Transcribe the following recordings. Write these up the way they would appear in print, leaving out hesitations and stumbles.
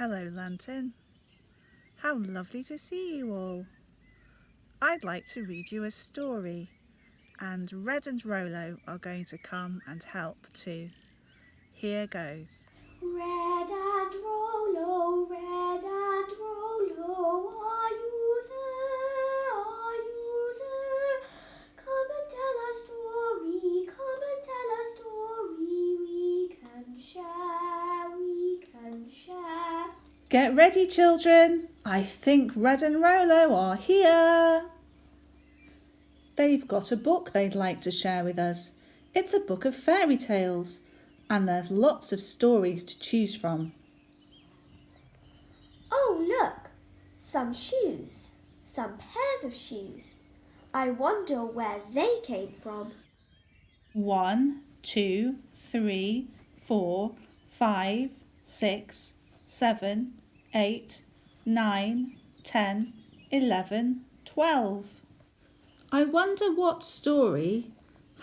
Hello, Lantern. How lovely to see you all. I'd like to read you a story, and Red and Rolo are going to come and help too. Here goes. Red and Rolo, are you there? Are you there? Come and tell a story, come and tell a story. We can share. Get ready, children. I think Red and Rolo are here. They've got a book they'd like to share with us. It's a book of fairy tales, and there's lots of stories to choose from. Oh, look, some shoes, some pairs of shoes. I wonder where they came from. 1, 2, 3, 4, 5, 6, 7, 8, 9, 10, 11, 12. I wonder what story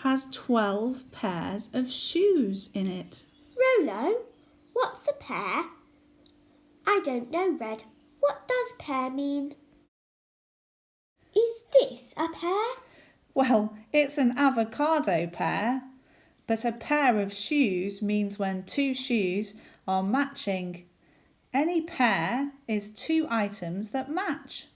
has 12 pairs of shoes in it. Rolo, what's a pair? I don't know, Red. What does pair mean? Is this a pair? Well, it's an avocado pear, but a pair of shoes means when two shoes are matching. Any pair is two items that match.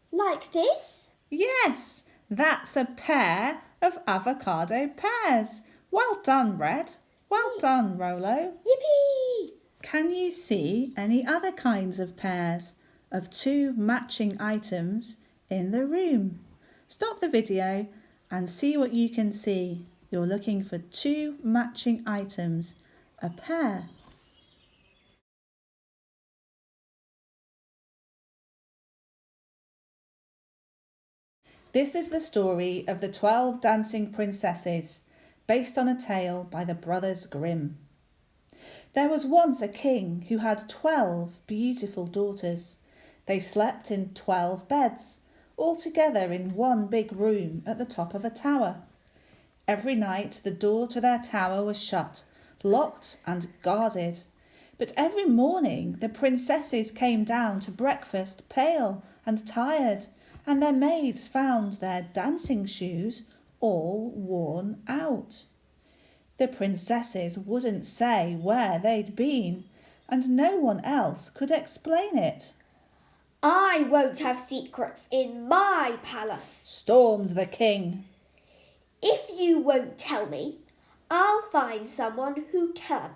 Like this? Yes, that's a pair of avocado pears. Well done, Red. Well done, Rolo. Yippee! Can you see any other kinds of pairs of two matching items in the room? Stop the video and see what you can see. You're looking for two matching items, a pair. This is the story of the 12 dancing princesses, based on a tale by the Brothers Grimm. There was once a king who had 12 beautiful daughters. They slept in 12 beds, all together in one big room at the top of a tower. Every night the door to their tower was shut, locked and guarded. But every morning the princesses came down to breakfast pale and tired, and their maids found their dancing shoes all worn out. The princesses wouldn't say where they'd been, and no one else could explain it. I won't have secrets in my palace, Stormed the king. If you won't tell me, I'll find someone who can.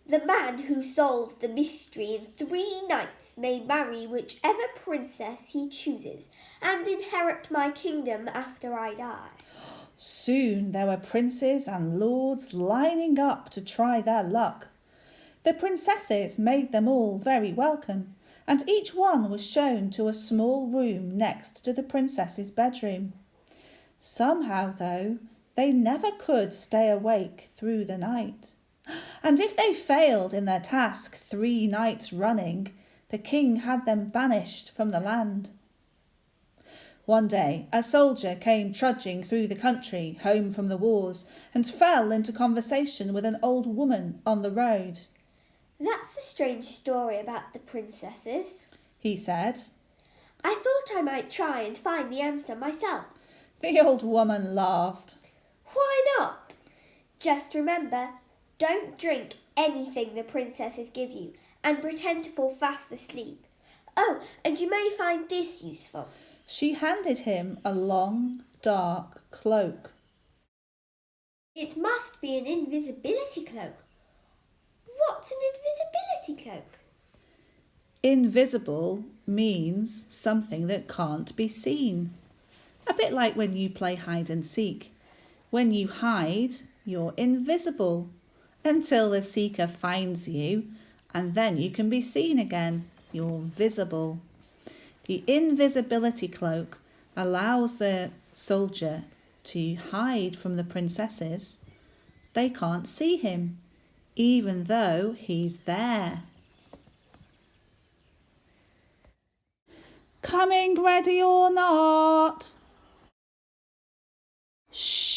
The man who solves the mystery in 3 nights may marry whichever princess he chooses and inherit my kingdom after I die. Soon there were princes and lords lining up to try their luck. The princesses made them all very welcome, and each one was shown to a small room next to the princess's bedroom. Somehow, though, they never could stay awake through the night. And if they failed in their task 3 nights running, the king had them banished from the land. One day, a soldier came trudging through the country, home from the wars, and fell into conversation with an old woman on the road. That's a strange story about the princesses, he said. I thought I might try and find the answer myself. The old woman laughed. Why not? Just remember, don't drink anything the princesses give you and pretend to fall fast asleep. Oh, and you may find this useful. She handed him a long, dark cloak. It must be an invisibility cloak. What's an invisibility cloak? Invisible means something that can't be seen. A bit like when you play hide and seek. When you hide, you're invisible until the seeker finds you, and then you can be seen again. You're visible. The invisibility cloak allows the soldier to hide from the princesses. They can't see him, even though he's there. Coming ready or not? Shh!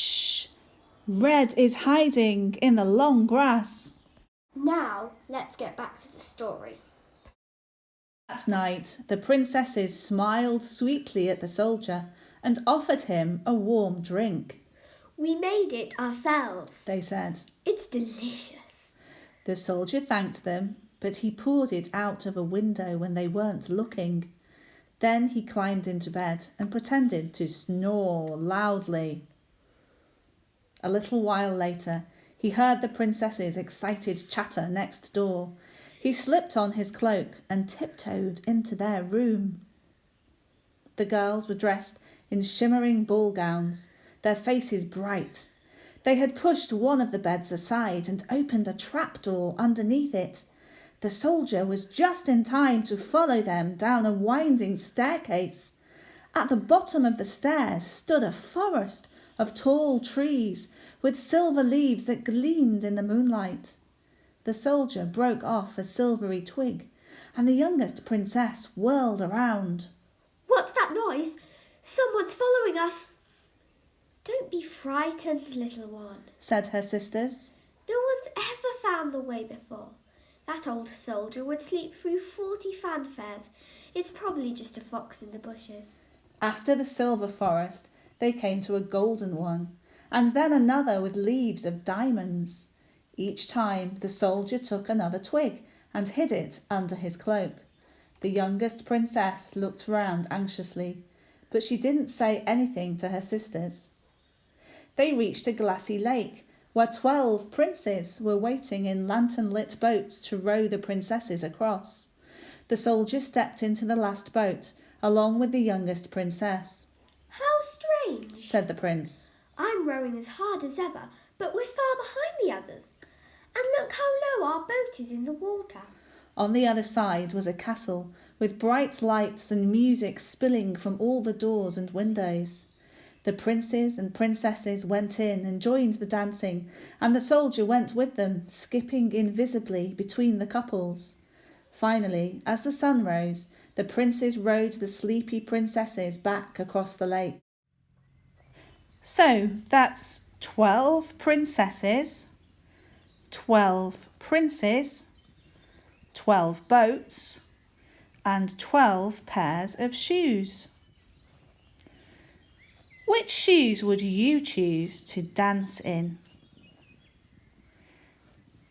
Red is hiding in the long grass. Now, let's get back to the story. That night, the princesses smiled sweetly at the soldier and offered him a warm drink. We made it ourselves, They said. It's delicious. The soldier thanked them, but he poured it out of a window when they weren't looking. Then he climbed into bed and pretended to snore loudly. A little while later, he heard the princess's excited chatter next door. He slipped on his cloak and tiptoed into their room. The girls were dressed in shimmering ball gowns, their faces bright. They had pushed one of the beds aside and opened a trapdoor underneath it. The soldier was just in time to follow them down a winding staircase. At the bottom of the stairs stood a forest of tall trees with silver leaves that gleamed in the moonlight. The soldier broke off a silvery twig, and the youngest princess whirled around. What's that noise? Someone's following us. Don't be frightened, little one, said her sisters. No one's ever found the way before. That old soldier would sleep through 40 fanfares. It's probably just a fox in the bushes. After the silver forest, they came to a golden one, and then another with leaves of diamonds. Each time the soldier took another twig and hid it under his cloak. The youngest princess looked round anxiously, but she didn't say anything to her sisters. They reached a glassy lake where 12 princes were waiting in lantern-lit boats to row the princesses across. The soldier stepped into the last boat, along with the youngest princess. How strange, said the prince. I'm rowing as hard as ever, but we're far behind the others. And look how low our boat is in the water. On the other side was a castle, with bright lights and music spilling from all the doors and windows. The princes and princesses went in and joined the dancing, and the soldier went with them, skipping invisibly between the couples. Finally, as the sun rose, the princes rowed the sleepy princesses back across the lake. So that's 12 princesses, 12 princes, 12 boats, and 12 pairs of shoes. Which shoes would you choose to dance in?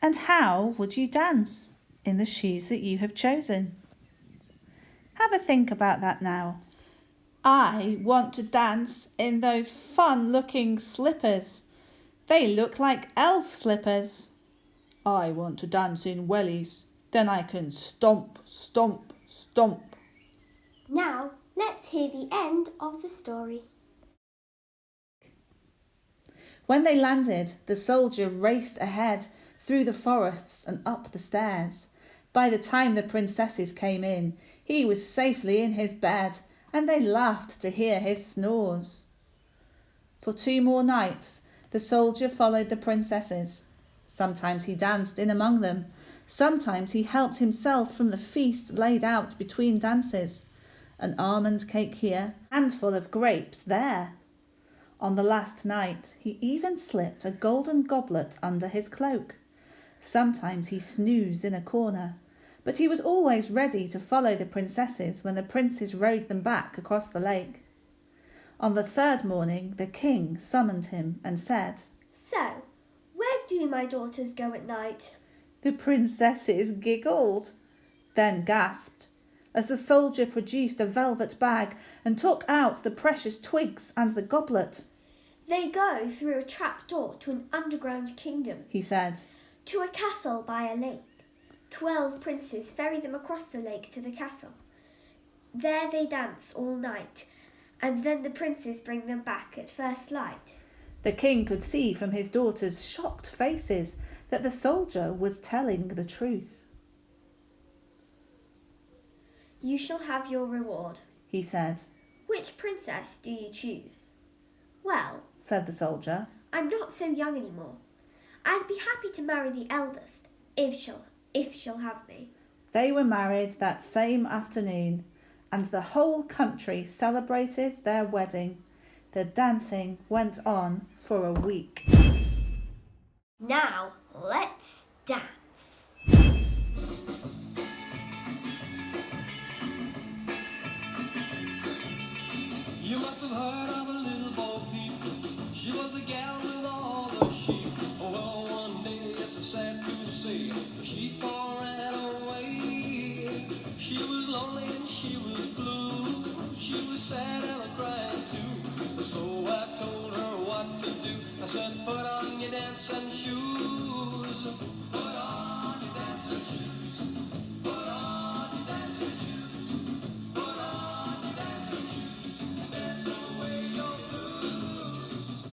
And how would you dance in the shoes that you have chosen? Have a think about that now. I want to dance in those fun-looking slippers. They look like elf slippers. I want to dance in wellies. Then I can stomp, stomp, stomp. Now, let's hear the end of the story. When they landed, the soldier raced ahead through the forests and up the stairs. By the time the princesses came in, he was safely in his bed, and they laughed to hear his snores. For 2 more nights, the soldier followed the princesses. Sometimes he danced in among them. Sometimes he helped himself from the feast laid out between dances. An almond cake here, a handful of grapes there. On the last night, he even slipped a golden goblet under his cloak. Sometimes he snoozed in a corner, but he was always ready to follow the princesses when the princes rowed them back across the lake. On the 3rd morning, the king summoned him and said, So, where do my daughters go at night? The princesses giggled, then gasped, as the soldier produced a velvet bag and took out the precious twigs and the goblet. They go through a trapdoor to an underground kingdom, he said. To a castle by a lake. 12 princes ferry them across the lake to the castle. There they dance all night, and then the princes bring them back at first light. The king could see from his daughters' shocked faces that the soldier was telling the truth. You shall have your reward, he said. Which princess do you choose? Well, said the soldier, I'm not so young anymore. I'd be happy to marry the eldest, if she'll have me. They were married that same afternoon, and the whole country celebrated their wedding. The dancing went on for a week. Now, let's dance. gal with all the sheep. Well, one day it's sad to say the sheep all ran away. She was lonely and she was blue. She was sad and I cried too. So I told her what to do. I said, put on your dancing shoes.